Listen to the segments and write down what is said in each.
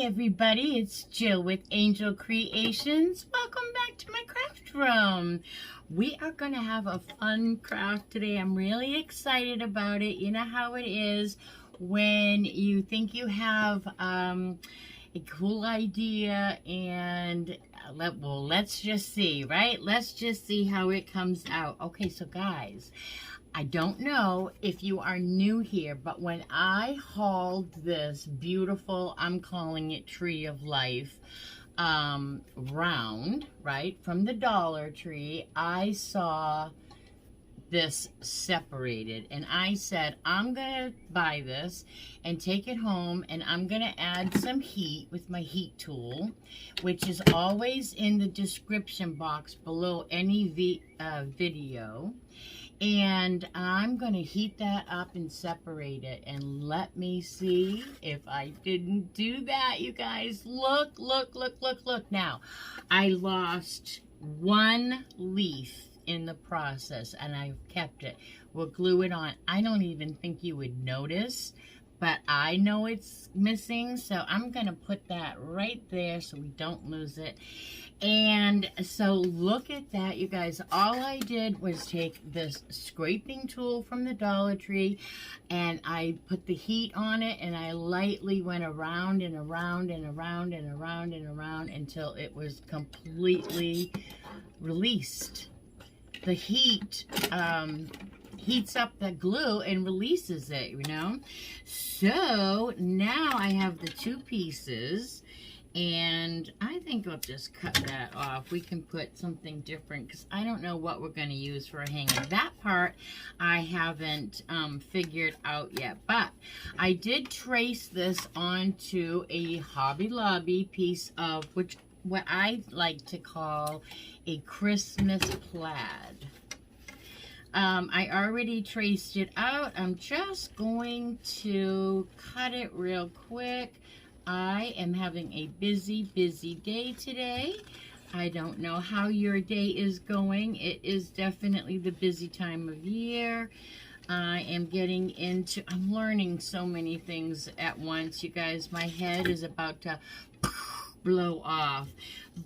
everybody, it's Jill with Angel Creations. Welcome back to my craft room. We are going to have a fun craft today. I'm really excited about it. You know how it is when you think you have a cool idea and let's just see, right? Let's just see how it comes out. Okay, so guys, I don't know if you are new here, but when I hauled this beautiful, I'm calling it Tree of Life, round, right, from the Dollar Tree, I saw this separated, and I said, I'm gonna buy this and take it home, and I'm gonna add some heat with my heat tool, which is always in the description box below any video. And I'm going to heat that up and separate it. And let me see if I didn't do that, you guys. Look, look, look, look, look. Now, I lost one leaf in the process, and I've kept it. We'll glue it on. I don't even think you would notice, but I know it's missing. So I'm going to put that right there so we don't lose it. And so look at that, you guys. All I did was take this scraping tool from the Dollar Tree, and I put the heat on it, and I lightly went around and around and around and around and around until it was completely released. The heat heats up the glue and releases it, you know. So now I have the two pieces. And I think I'll just cut that off. We can put something different because I don't know what we're going to use for a hanger. That part I haven't figured out yet. But I did trace this onto a Hobby Lobby piece of what I like to call a Christmas plaid. I already traced it out. I'm just going to cut it real quick. I am having a busy, busy day today. I don't know how your day is going. It is definitely the busy time of year. I am I'm learning so many things at once, you guys. My head is about to blow off.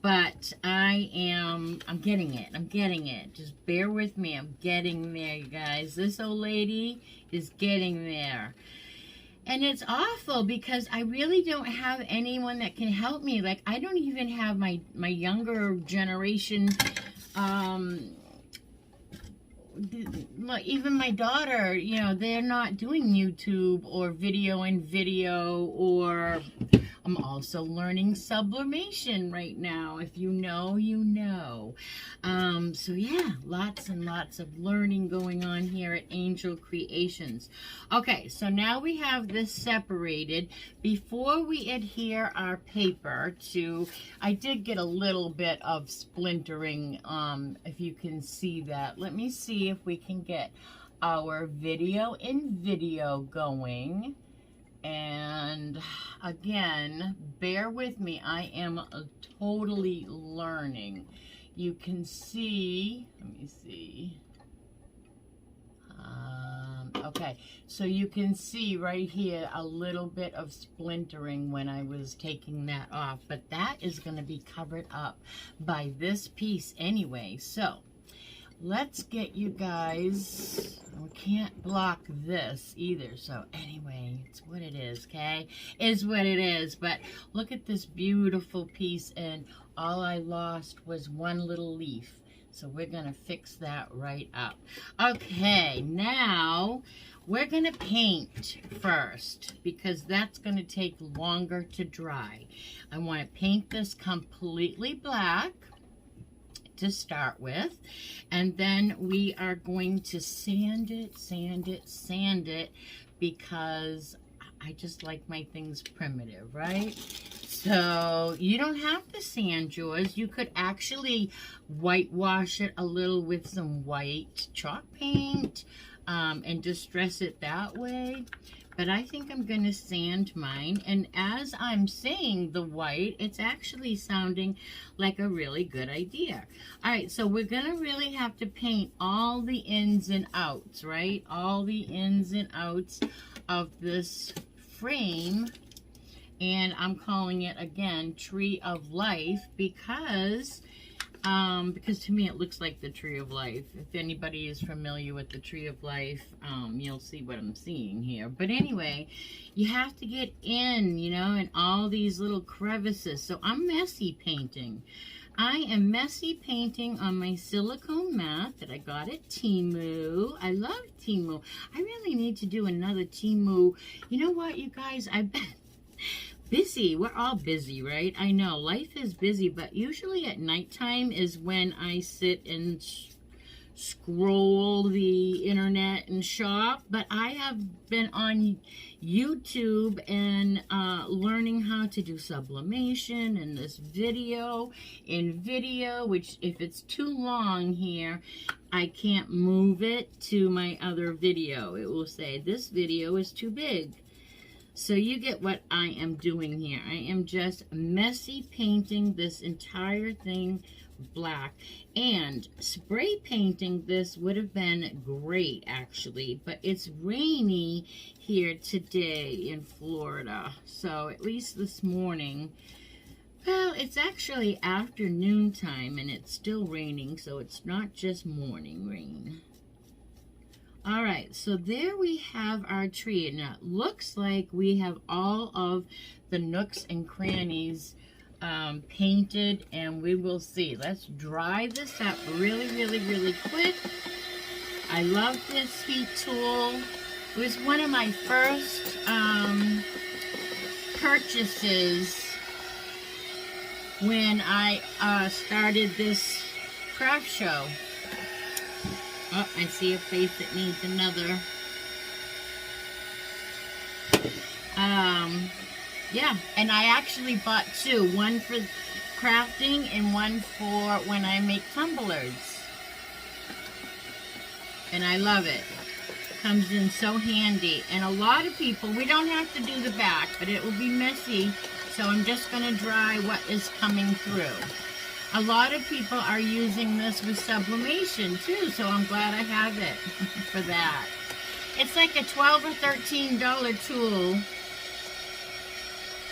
But I'm getting it. I'm getting it. Just bear with me. I'm getting there, you guys. This old lady is getting there. And it's awful because I really don't have anyone that can help me. Like, I don't even have my younger generation, like even my daughter, you know, they're not doing YouTube or video in video, or I'm also learning sublimation right now. If you know, you know. So yeah, lots and lots of learning going on here at Angel Creations. Okay, so now we have this separated. Before we adhere our paper to, I did get a little bit of splintering, if you can see that. Let me see if we can get our video in video going. And again, bear with me. I am totally learning. You can see, let me see. Okay, so you can see right here a little bit of splintering when I was taking that off, but that is going to be covered up by this piece anyway. So let's get you guys, we can't block this either, so anyway, it's what it is, okay? Is what it is. But look at this beautiful piece, and all I lost was one little leaf. So we're gonna fix that right up. Okay, now we're gonna paint first because that's gonna take longer to dry. I wanna paint this completely black to start with, and then we are going to sand it, sand it, sand it, because I just like my things primitive, right? So you don't have to sand yours. You could actually whitewash it a little with some white chalk paint, and distress it that way. But I think I'm going to sand mine. And as I'm saying the white, it's actually sounding like a really good idea. All right, so we're going to really have to paint all the ins and outs, right? All the ins and outs of this frame And I'm calling it, again, Tree of Life, because to me it looks like the Tree of Life. If anybody is familiar with the Tree of Life, you'll see what I'm seeing here. But anyway, you have to get in, you know, in all these little crevices. So I'm messy painting. I am messy painting on my silicone mat that I got at Temu. I love Temu. I really need to do another Temu. You know what, you guys? I've been busy. We're all busy, right? I know. Life is busy, but usually at nighttime is when I sit and scroll the internet and shop. But I have been on YouTube and learning how to do sublimation and this video which if it's too long here, I can't move it to my other video. It will say this video is too big. So you get what I am doing here. I am just messy painting this entire thing black. And spray painting this would have been great, actually. But it's rainy here today in Florida. So at least this morning, well, it's actually afternoon time and it's still raining. So it's not just morning rain. All right, so there we have our tree. Now, it looks like we have all of the nooks and crannies painted, and we will see. Let's dry this up really, really, really quick. I love this heat tool. It was one of my first purchases when I started this craft show. Oh, I see a face that needs another. Yeah, and I actually bought two. One for crafting and one for when I make tumblers. And I love it. Comes in so handy. And a lot of people, we don't have to do the back, but it will be messy. So I'm just going to dry what is coming through. A lot of people are using this with sublimation too, so I'm glad I have it for that. It's like a $12 or $13 tool,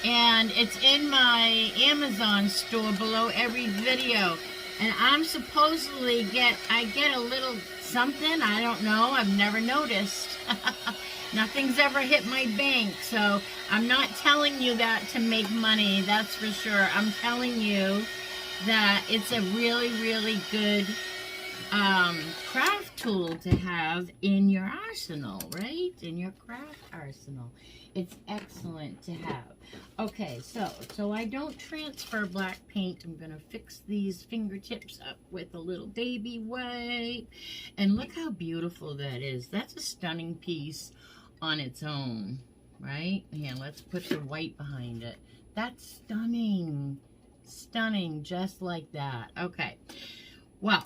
and it's in my Amazon store below every video. And I'm supposedly I get a little something, I don't know, I've never noticed. Nothing's ever hit my bank, so I'm not telling you that to make money, that's for sure. I'm telling you that it's a really, really good craft tool to have in your arsenal, right? In your craft arsenal. It's excellent to have. Okay, so I don't transfer black paint. I'm going to fix these fingertips up with a little baby wipe. And look how beautiful that is. That's a stunning piece on its own, right? Yeah, let's put the white behind it. That's stunning. Stunning, just like that. Okay, well,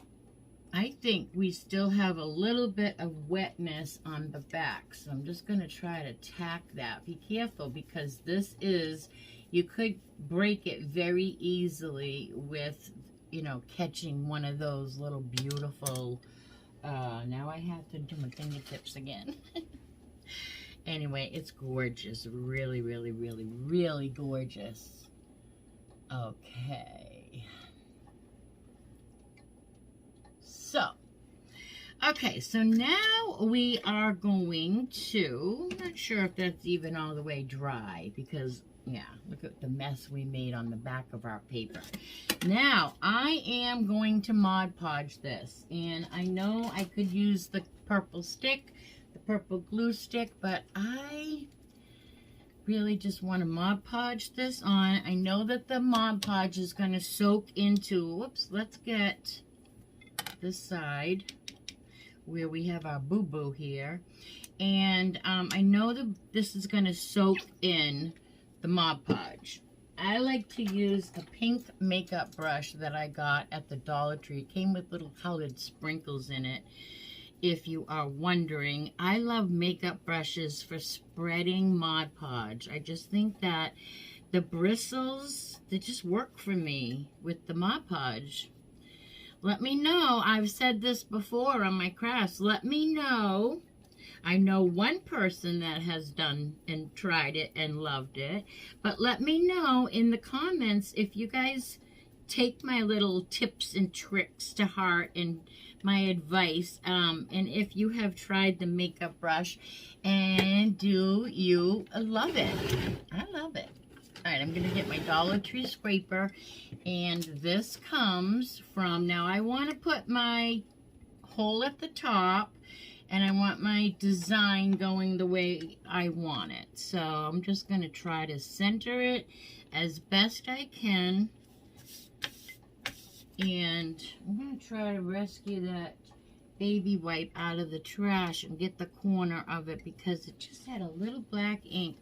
I think we still have a little bit of wetness on the back, so I'm just going to try to tack that. Be careful, because this is, you could break it very easily with, you know, catching one of those little beautiful, now I have to do my fingertips again. Anyway, it's gorgeous. Really, really, really, really gorgeous. Okay. So now we are going to, I'm not sure if that's even all the way dry, because, yeah, look at the mess we made on the back of our paper. Now, I am going to Mod Podge this, and I know I could use the purple stick, the purple glue stick, but I really just want to Mod Podge this on. I know that the Mod Podge is going to soak into, whoops, let's get this side where we have our boo-boo here. And I know that this is going to soak in the Mod Podge. I like to use a pink makeup brush that I got at the DollarTree. It came with little colored sprinkles in it. If you are wondering, I love makeup brushes for spreading Mod Podge. I just think that the bristles, they just work for me with the Mod Podge. Let me know. I've said this before on my crafts. Let me know I know one person that has done and tried it and loved it. But let me know in the comments if you guys take my little tips and tricks to heart and my advice, and if you have tried the makeup brush, and do you love it? I love it. All right, I'm gonna get my DollarTree scraper, and this comes from, now I want to put my hole at the top, and I want my design going the way I want it. So I'm just gonna try to center it as best I can. And I'm going to try to rescue that baby wipe out of the trash and get the corner of it because it just had a little black ink.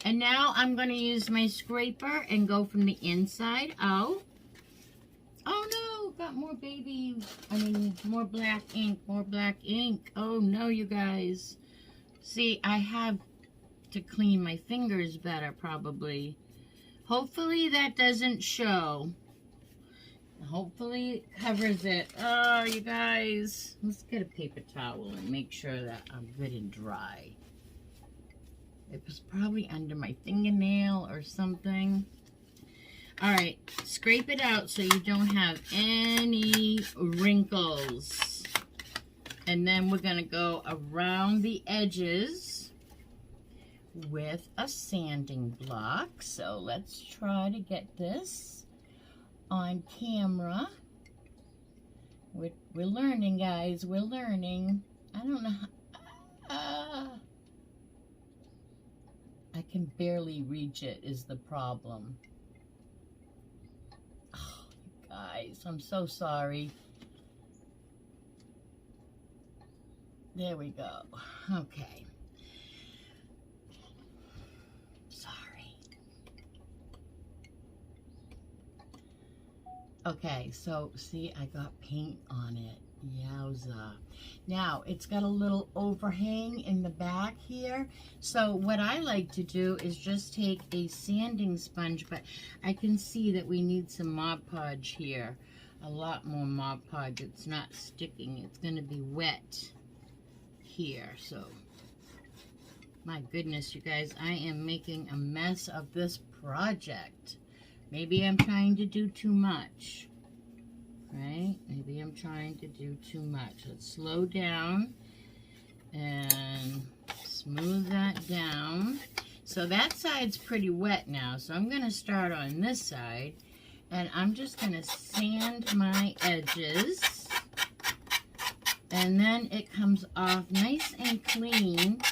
And now I'm going to use my scraper and go from the inside out. Oh no, got more more black ink, more black ink. Oh no, you guys. See, I have to clean my fingers better probably. Hopefully that doesn't show. Hopefully it covers it. Oh, you guys. Let's get a paper towel and make sure that I'm good and dry. It was probably under my fingernail or something. Alright, scrape it out so you don't have any wrinkles. And then we're going to go around the edges with a sanding block. So let's try to get this on camera. We're learning, guys. We're learning. I don't know how, I can barely reach it is the problem. Oh, you guys, I'm so sorry. There we go. Okay. Okay, so see, I got paint on it. Yowza. Now, it's got a little overhang in the back here. So what I like to do is just take a sanding sponge, but I can see that we need some Mod Podge here. A lot more Mod Podge. It's not sticking. It's going to be wet here. So, my goodness, you guys, I am making a mess of this project. Maybe I'm trying to do too much, right? Maybe I'm trying to do too much. Let's slow down and smooth that down. So that side's pretty wet now. So I'm going to start on this side, and I'm just going to sand my edges. And then it comes off nice and clean,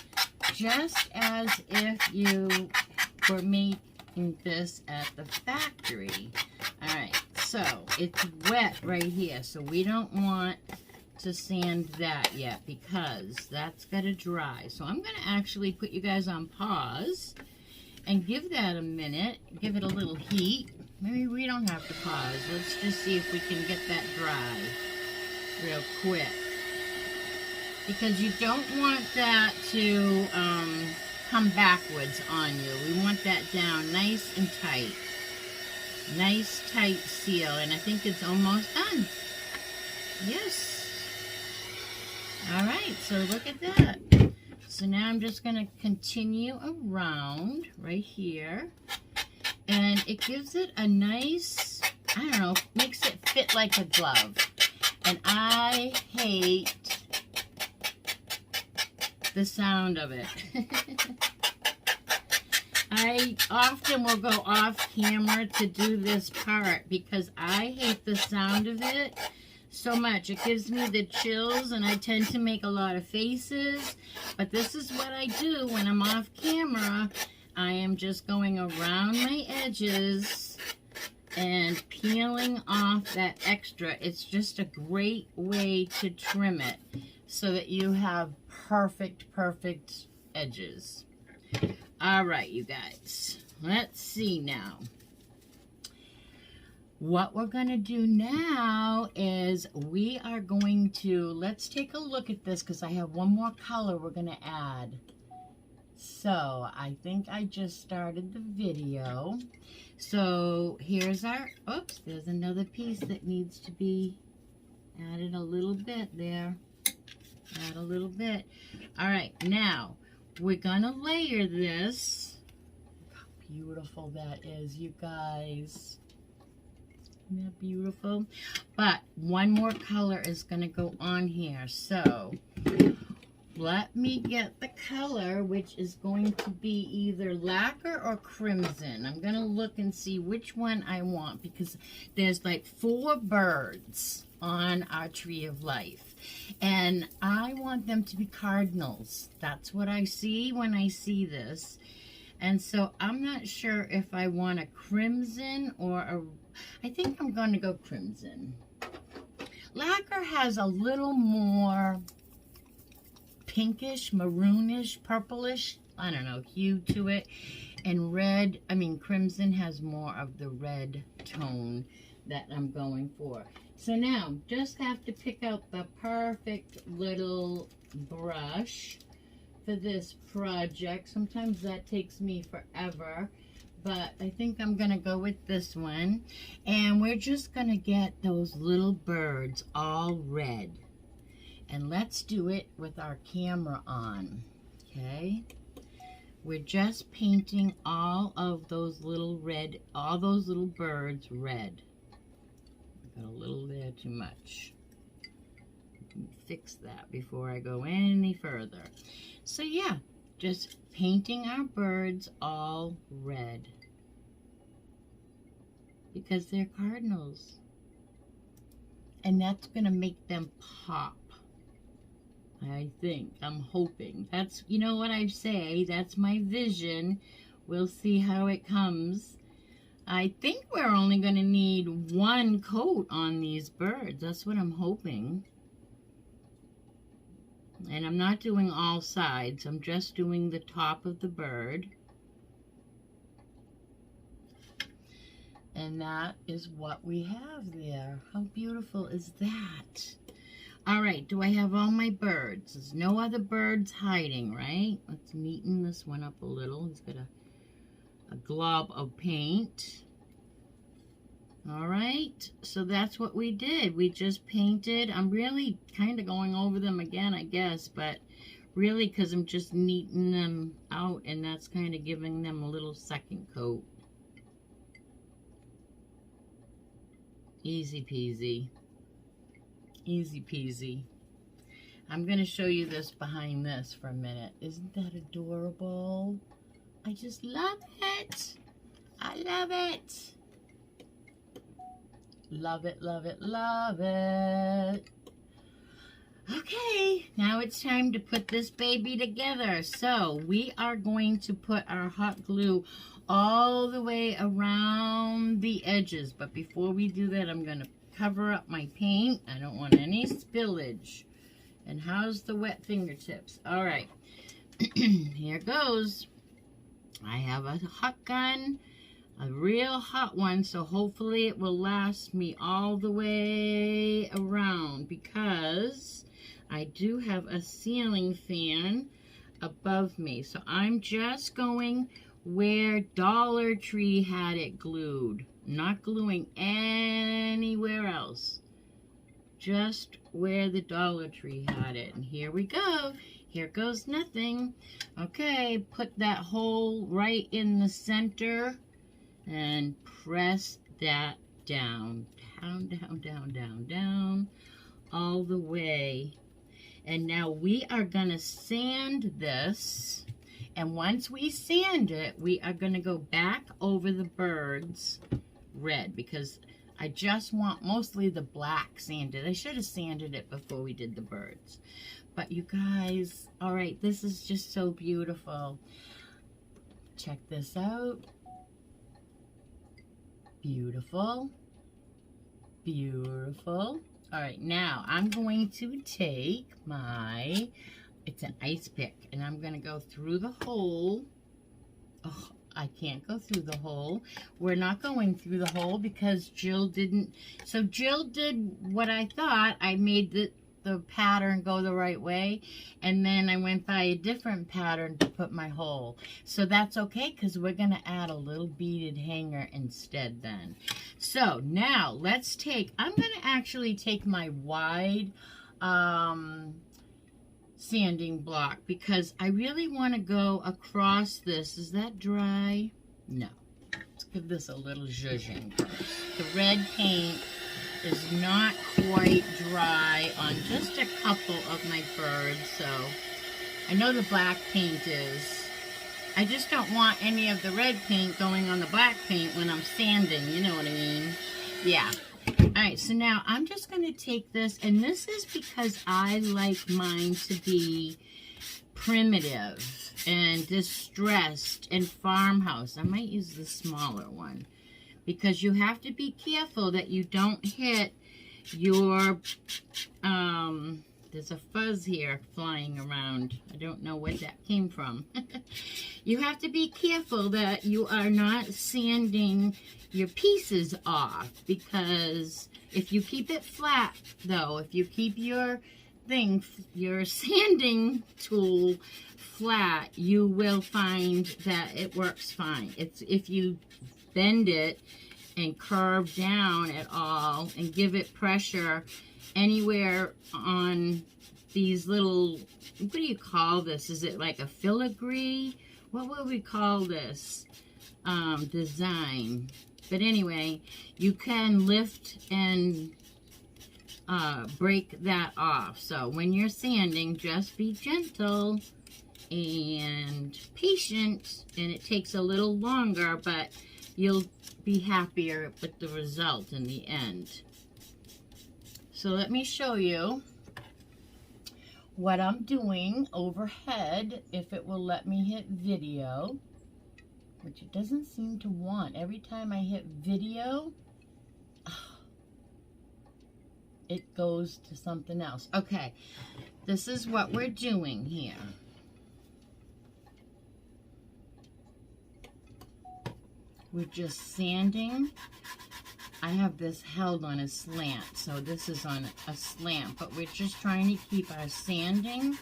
just as if you were making this at the factory. Alright, so it's wet right here, so we don't want to sand that yet because that's got to dry. So I'm going to actually put you guys on pause and give that a minute, give it a little heat. Maybe we don't have to pause. Let's just see if we can get that dry real quick. Because you don't want that to come backwards on you. We want that down nice and tight. Nice tight seal, and I think it's almost done. Yes. Alright, so look at that. So now I'm just going to continue around right here, and it gives it a nice, I don't know, makes it fit like a glove. And I hate the sound of it. I often will go off camera to do this part because I hate the sound of it so much. It gives me the chills, and I tend to make a lot of faces, but this is what I do when I'm off camera. I am just going around my edges and peeling off that extra. It's just a great way to trim it so that you have perfect edges. All right, you guys, let's see now. What we're going to do now is we are going to, let's take a look at this because I have one more color we're going to add. So I think I just started the video. So here's our, oops, there's another piece that needs to be added a little bit there. Add a little bit. All right, now we're gonna layer this. Look how beautiful that is, you guys. Isn't that beautiful? But one more color is gonna go on here. So let me get the color, which is going to be either lacquer or crimson. I'm gonna look and see which one I want, because there's like 4 birds on our tree of life, and I want them to be cardinals. That's what I see when I see this. And so I'm not sure if I want a crimson or a, I think I'm going to go crimson. Lacquer has a little more pinkish, maroonish, purplish, I don't know, hue to it. And red, I mean crimson has more of the red tone that I'm going for. So now, just have to pick out the perfect little brush for this project. Sometimes that takes me forever, but I think I'm gonna go with this one. And we're just gonna get those little birds all red. And let's do it with our camera on, okay? We're just painting all of those little red, all those little birds red. Got a little there too much. Fix that before I go any further. So yeah, just painting our birds all red, because they're cardinals, and that's gonna make them pop. I think, I'm hoping. That's, you know what I say, that's my vision. We'll see how it comes. I think we're only going to need 1 coat on these birds. That's what I'm hoping. And I'm not doing all sides. I'm just doing the top of the bird. And that is what we have there. How beautiful is that? All right, do I have all my birds? There's no other birds hiding, right? Let's neaten this one up a little. He's got a glob of paint. All right, so that's what we did. We just painted. I'm really kind of going over them again, I guess, but really because I'm just neatening them out, and that's kind of giving them a little second coat. Easy peasy. Easy peasy. I'm going to show you this behind this for a minute. Isn't that adorable? I just love it. I love it. Love it, love it, love it. Okay, now it's time to put this baby together. So we are going to put our hot glue all the way around the edges. But before we do that, I'm going to cover up my paint. I don't want any spillage. And how's the wet fingertips? All right, here goes. I have a hot gun, a real hot one, so hopefully it will last me all the way around, because I do have a ceiling fan above me. So I'm just going where Dollar Tree had it glued. Not gluing anywhere else. Just where the Dollar Tree had it. And here we go. Here goes nothing. Okay, put that hole right in the center and press that down. Down, down, down, down, down. All the way. And now we are going to sand this. And once we sand it, we are going to go back over the birds red, because I just want mostly the black sanded. I should have sanded it before we did the birds. But you guys, all right, this is just so beautiful. Check this out. Beautiful. Beautiful. All right, now I'm going to take my, it's an ice pick, and I'm going to go through the hole. Oh, I can't go through the hole. We're not going through the hole because Jill didn't. So Jill did what I thought. I made the pattern go the right way, and then I went by a different pattern to put my hole. So that's okay, because we're going to add a little beaded hanger instead then. So now let's take, I'm going to actually take my wide sanding block because I really want to go across this. Is that dry? No. Let's give this a little zhuzhing first. The red paint is not quite dry on just a couple of my birds, so I know the black paint is. I just don't want any of the red paint going on the black paint when I'm sanding, you know what I mean? Yeah. Alright, so now I'm just going to take this, and this is because I like mine to be primitive and distressed and farmhouse. I might use the smaller one because you have to be careful that you don't hit your, there's a fuzz here flying around. I don't know where that came from. You have to be careful that you are not sanding your pieces off, because if you keep it flat, though, if you keep your your sanding tool flat, you will find that it works fine. It's if you bend it and curve down at all and give it pressure anywhere on these little, what do you call this? Is it like a filigree? What would we call this design? But anyway, you can lift and break that off. So when you're sanding, just be gentle and patient, and it takes a little longer, but you'll be happier with the result in the end. So let me show you what I'm doing overhead, if it will let me hit video, which it doesn't seem to want. Every time I hit video, it goes to something else. Okay, this is what we're doing here. We're just sanding. I have this held on a slant, so this is on a slant, but we're just trying to keep our sanding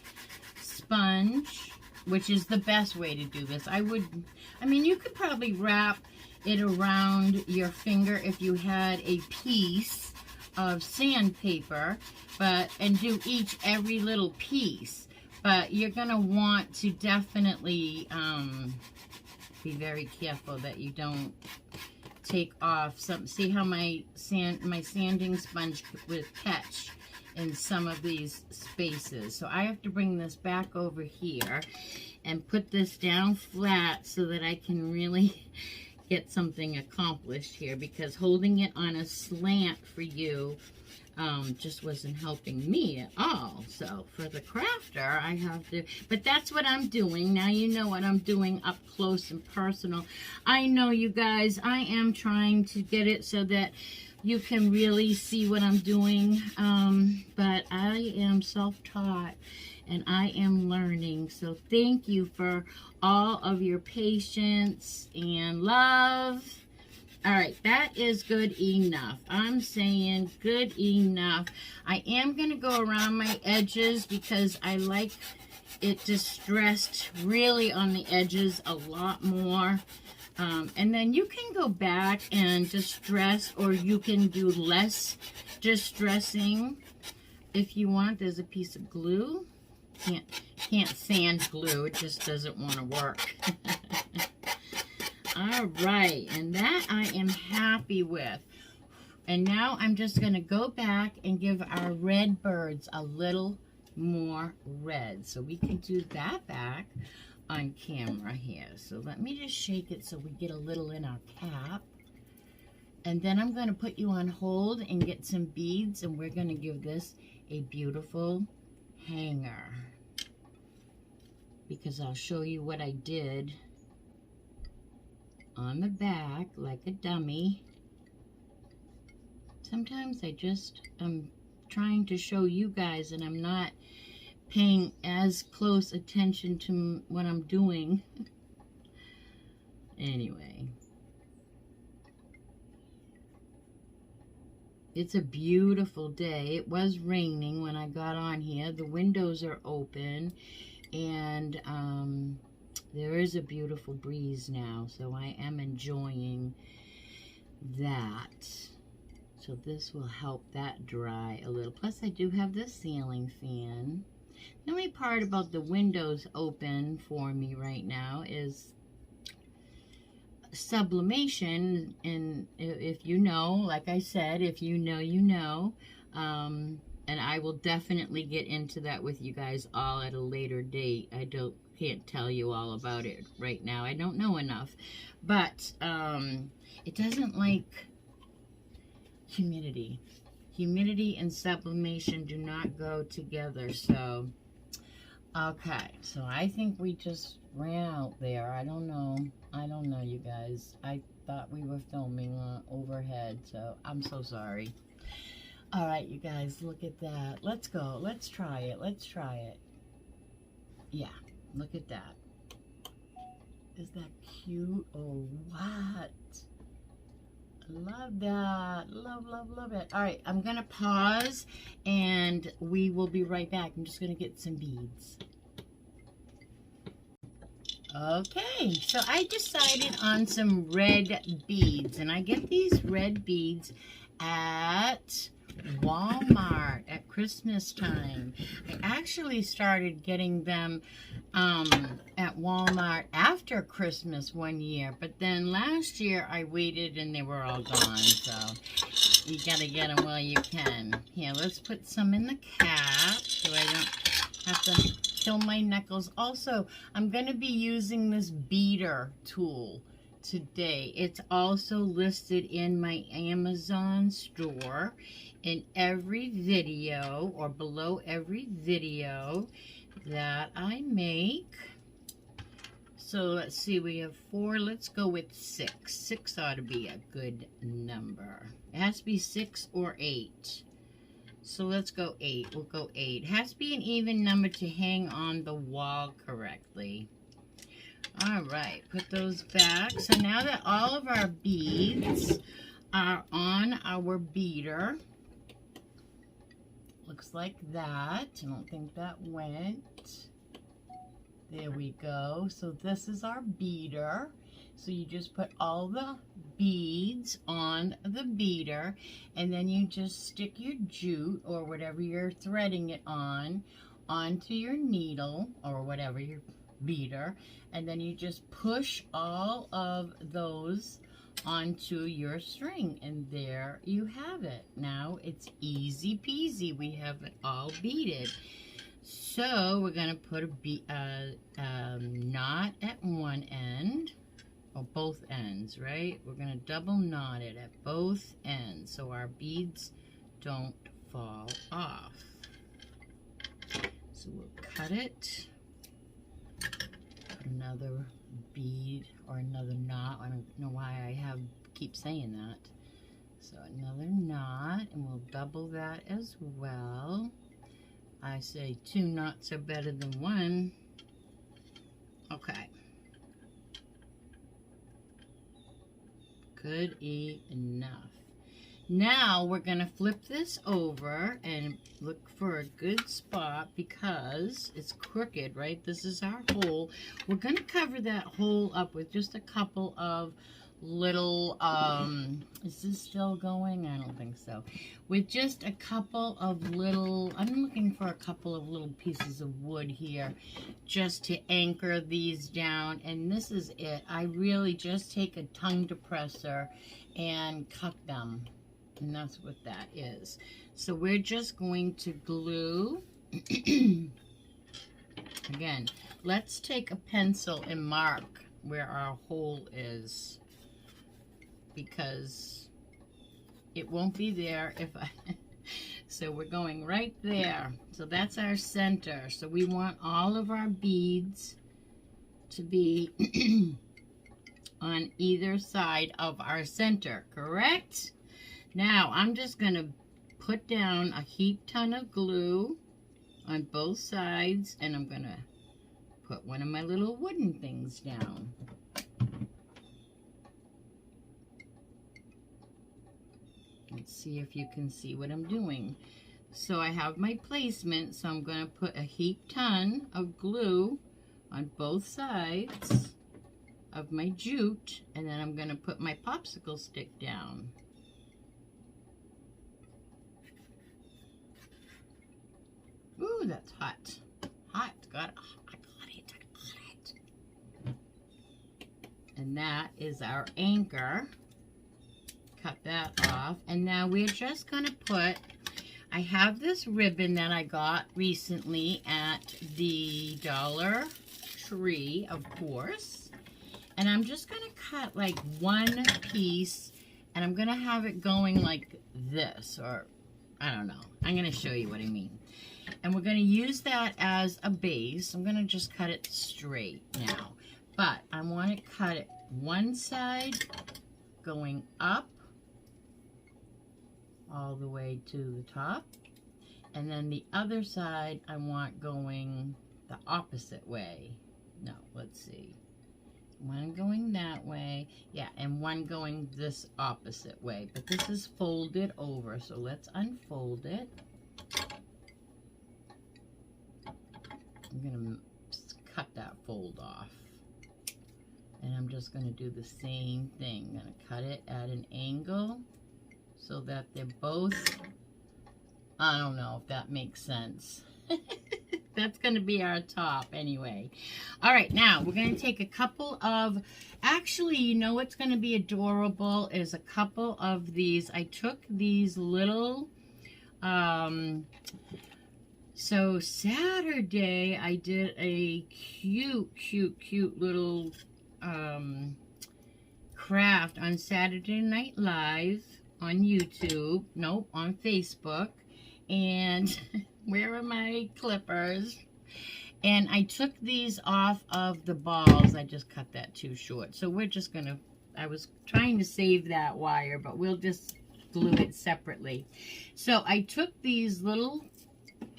sponge, which is the best way to do this. I mean, you could probably wrap it around your finger if you had a piece of sandpaper, and do every little piece. But you're gonna want to definitely be very careful that you don't take off some. See how my sanding sponge would catch in some of these spaces. So I have to bring this back over here and put this down flat so that I can really get something accomplished here, because holding it on a slant for you just wasn't helping me at all. So for the crafter, I have to, but that's what I'm doing. Now you know what I'm doing up close and personal. I know, you guys, I am trying to get it so that you can really see what I'm doing, but I am self-taught and I am learning. So thank you for all of your patience and love. All right, that is good enough. I'm saying good enough. I am going to go around my edges because I like it distressed really on the edges a lot more. And then you can go back and distress, or you can do less distressing if you want. There's a piece of glue. Can't sand glue. It just doesn't want to work. All right, and that I am happy with. And now I'm just going to go back and give our red birds a little more red. So we can do that back on camera here. So let me just shake it so we get a little in our cap. And then I'm going to put you on hold and get some beads, and we're going to give this a beautiful hanger. Because I'll show you what I did on the back like a dummy. Sometimes I am trying to show you guys and I'm not paying as close attention to what I'm doing. Anyway, it's a beautiful day. It was raining when I got on here. The windows are open, and there is a beautiful breeze now, so I am enjoying that. So this will help that dry a little. Plus I do have this ceiling fan. The only part about the windows open for me right now is sublimation, and if you know, like I said, if you know, you know. And I will definitely get into that with you guys all at a later date. I can't tell you all about it right now. I don't know enough. But it doesn't like humidity. Humidity and sublimation do not go together. So, okay. So I think we just ran out there. I don't know. I don't know, you guys. I thought we were filming overhead. So I'm so sorry. All right, you guys, look at that. Let's go. Let's try it. Let's try it. Yeah, look at that. Is that cute or what? Love that. Love, love, love it. All right, I'm going to pause, and we will be right back. I'm just going to get some beads. Okay, so I decided on some red beads, and I get these red beads at Walmart at Christmas time. I actually started getting them at Walmart after Christmas one year, but then last year I waited and they were all gone, so you gotta get them while you can. Here, let's put some in the cap so I don't have to kill my knuckles. Also, I'm gonna be using this beader tool today. It's also listed in my Amazon store. In every video, or below every video that I make. So let's see, we have 4. Let's go with 6. 6 ought to be a good number. It has to be 6 or 8. So let's go 8. We'll go 8. It has to be an even number to hang on the wall correctly. All right, put those back. So now that all of our beads are on our beader, looks like that. I don't think that went. There we go. So this is our beader. So you just put all the beads on the beader, and then you just stick your jute or whatever you're threading it on onto your needle or whatever your beader, and then you just push all of those onto your string, and there you have it. Now it's easy peasy. We have it all beaded. So we're gonna put a knot at one end, or both ends, right? We're gonna double knot it at both ends so our beads don't fall off. So we'll cut it, put another bead or another knot. I don't know why I keep saying that. So another knot, and we'll double that as well. I say 2 knots are better than 1. Okay. Good enough. Now we're going to flip this over and look for a good spot because it's crooked, right? This is our hole. We're going to cover that hole up with just a couple of little, is this still going? I don't think so. With just a couple of little, I'm looking for a couple of little pieces of wood here just to anchor these down, and this is it. I really just take a tongue depressor and cut them. And that's what that is. So we're just going to glue. Again, let's take a pencil and mark where our hole is, because it won't be there if I... So we're going right there. So that's our center. So we want all of our beads to be on either side of our center, correct? Now, I'm just going to put down a heap ton of glue on both sides, and I'm going to put one of my little wooden things down. Let's see if you can see what I'm doing. So I have my placement, so I'm going to put a heap ton of glue on both sides of my jute, and then I'm going to put my popsicle stick down. Ooh, that's hot. got it. And that is our anchor. Cut that off. And now we're just going to put, I have this ribbon that I got recently at the DollarTree, of course. And I'm just going to cut like one piece, and I'm going to have it going like this, or I don't know. I'm going to show you what I mean. And we're going to use that as a base. I'm going to just cut it straight now. But I want to cut it one side going up all the way to the top. And then the other side I want going the opposite way. No, let's see. One going that way. Yeah, and one going this opposite way. But this is folded over, so let's unfold it. I'm going to cut that fold off. And I'm just going to do the same thing. I'm going to cut it at an angle so that they're both, I don't know if that makes sense. That's going to be our top anyway. All right, now we're going to take a couple of, actually, you know what's going to be adorable is a couple of these. I took these little, so Saturday I did a cute little craft on Saturday Night Live on YouTube, nope, on Facebook, and where are my clippers? And I took these off of the balls. I just cut that too short, so we're just gonna, I was trying to save that wire, but we'll just glue it separately. So I took these little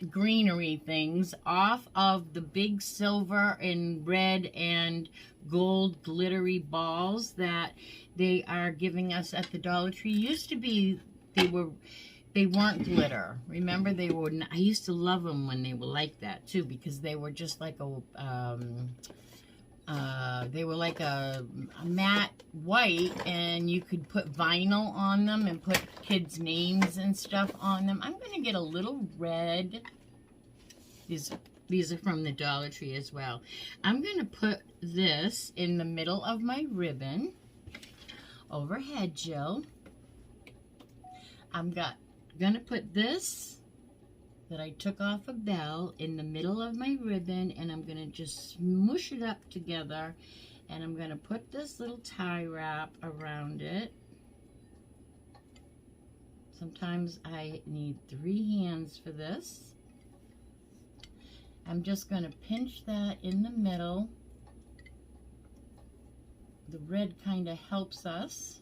greenery things off of the big silver and red and gold glittery balls that they are giving us at the Dollar Tree. Used to be, they weren't glitter. Remember, they were, I used to love them when they were like that too, because they were just like a they were like a matte white, and you could put vinyl on them and put kids' names and stuff on them. I'm going to get a little red. These are from the Dollar Tree as well. I'm going to put this in the middle of my ribbon. Overhead, Jill. I'm going to put this that I took off a bell in the middle of my ribbon, and I'm going to just smush it up together, and I'm going to put this little tie wrap around it. Sometimes I need 3 hands for this. I'm just going to pinch that in the middle. The red kind of helps us.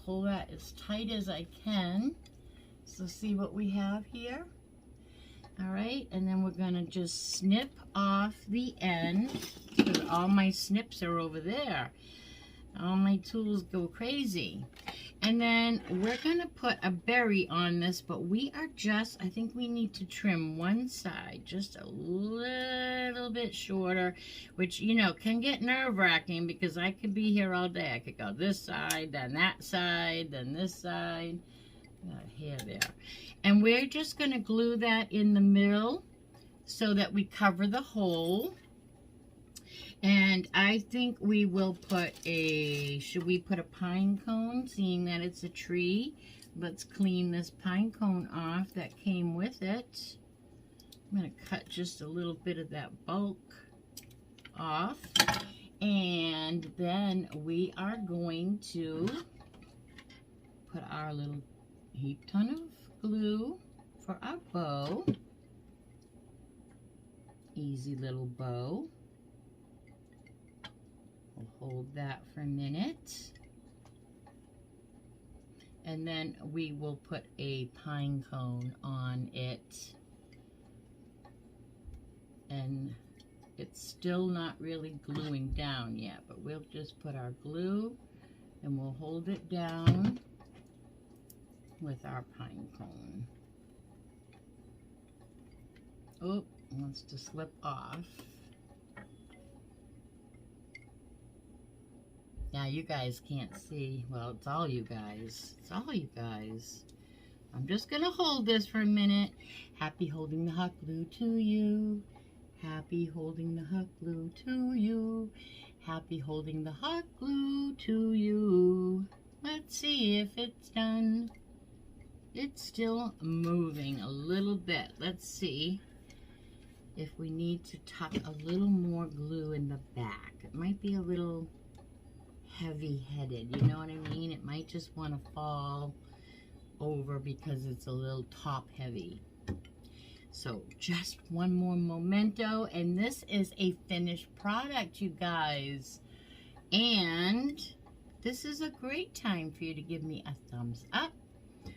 Pull that as tight as I can. So see what we have here? All right, and then we're going to just snip off the end, because all my snips are over there. All my tools go crazy. And then we're going to put a berry on this, but we are just, I think we need to trim one side just a little bit shorter, which, you know, can get nerve-wracking because I could be here all day. I could go this side, then that side, then this side. Got a hair there. And we're just going to glue that in the middle so that we cover the hole. And I think we will put a, should we put a pine cone, seeing that it's a tree? Let's clean this pine cone off that came with it. I'm going to cut just a little bit of that bulk off. And then we are going to put our little heap ton of glue for our bow. Easy little bow. We'll hold that for a minute. And then we will put a pine cone on it. And it's still not really gluing down yet, but we'll just put our glue and we'll hold it down with our pine cone. Oh, it wants to slip off. Now you guys can't see. Well, it's all you guys. It's all you guys. I'm just going to hold this for a minute. Happy holding the hot glue to you. Happy Happy holding the hot glue to you. Happy holding the hot glue to you. Let's see if it's done. It's still moving a little bit. Let's see if we need to tuck a little more glue in the back. It might be a little heavy-headed, you know what I mean? It might just want to fall over because it's a little top-heavy. So just one more memento, and this is a finished product, you guys. And this is a great time for you to give me a thumbs up.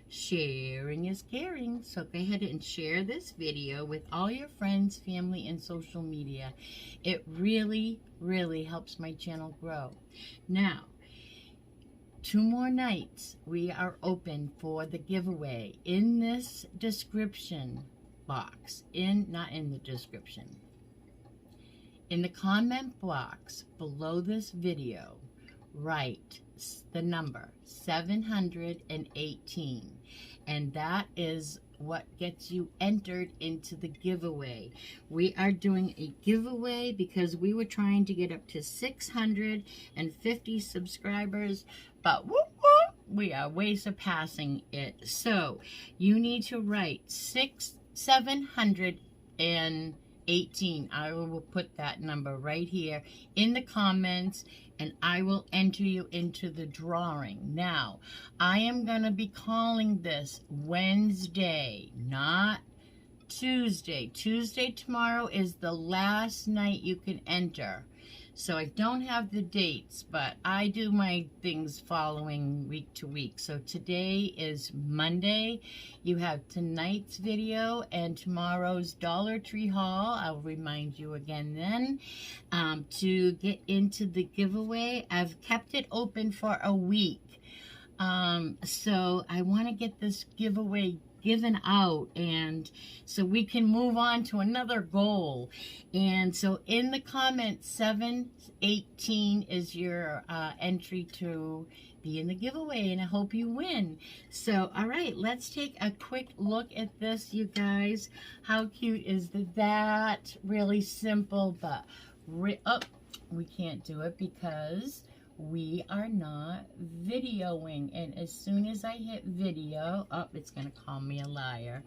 Sharing is caring, so go ahead and share this video with all your friends, family, and social media. It really, really helps my channel grow. Now, 2 more nights we are open for the giveaway. In this description box, not in the description, in the comment box below this video, write the number 718, and that is what gets you entered into the giveaway. We are doing a giveaway because we were trying to get up to 650 subscribers, but whoop, whoop, we are way surpassing it. So you need to write 718. I will put that number right here in the comments, and I will enter you into the drawing. Now, I am going to be calling this Wednesday, not Tuesday. Tuesday tomorrow is the last night you can enter. So I don't have the dates, but I do my things following week to week. So today is Monday. You have tonight's video and tomorrow's DollarTree haul. I'll remind you again then. To get into the giveaway, I've kept it open for a week. So I want to get this giveaway given out, and so we can move on to another goal. And so in the comments, 718 is your entry to be in the giveaway, and I hope you win. So all right, let's take a quick look at this, you guys. How cute is that? Really simple, but we can't do it because we are not videoing, and as soon as I hit video, it's gonna call me a liar.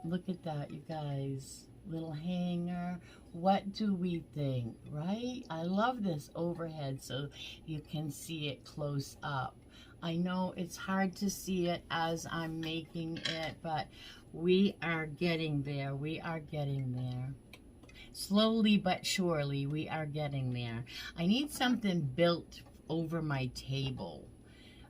Look at that, you guys. Little hanger. What do we think, right? I love this overhead so you can see it close up. I know it's hard to see it as I'm making it, but we are getting there. We are getting there. Slowly but surely, we are getting there. I need something built over my table.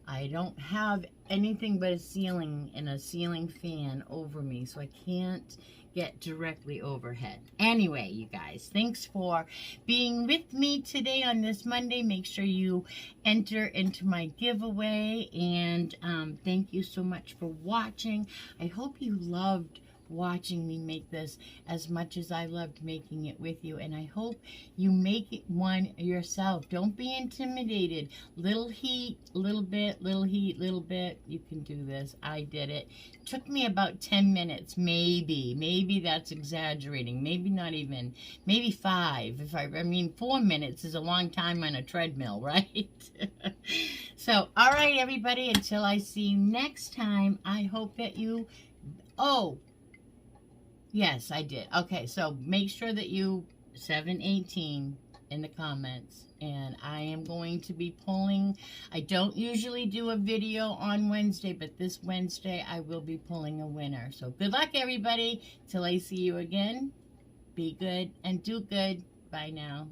I don't have anything but a ceiling and a ceiling fan over me, so I can't get directly overhead. Anyway, you guys, thanks for being with me today on this Monday. Make sure you enter into my giveaway, and thank you so much for watching. I hope you loved watching me make this as much as I loved making it with you, and I hope you make it one yourself. Don't be intimidated. Little heat, little bit, little heat, little bit. You can do this. I did it. Took me about 10 minutes, maybe that's exaggerating, maybe not even, maybe 5. I mean 4 minutes is a long time on a treadmill, right? So all right, everybody, until I see you next time, I hope that you yes, I did. Okay, so make sure that you 718 in the comments, and I am going to be pulling. I don't usually do a video on Wednesday, but this Wednesday I will be pulling a winner. So good luck, everybody. Till I see you again, be good and do good. Bye now.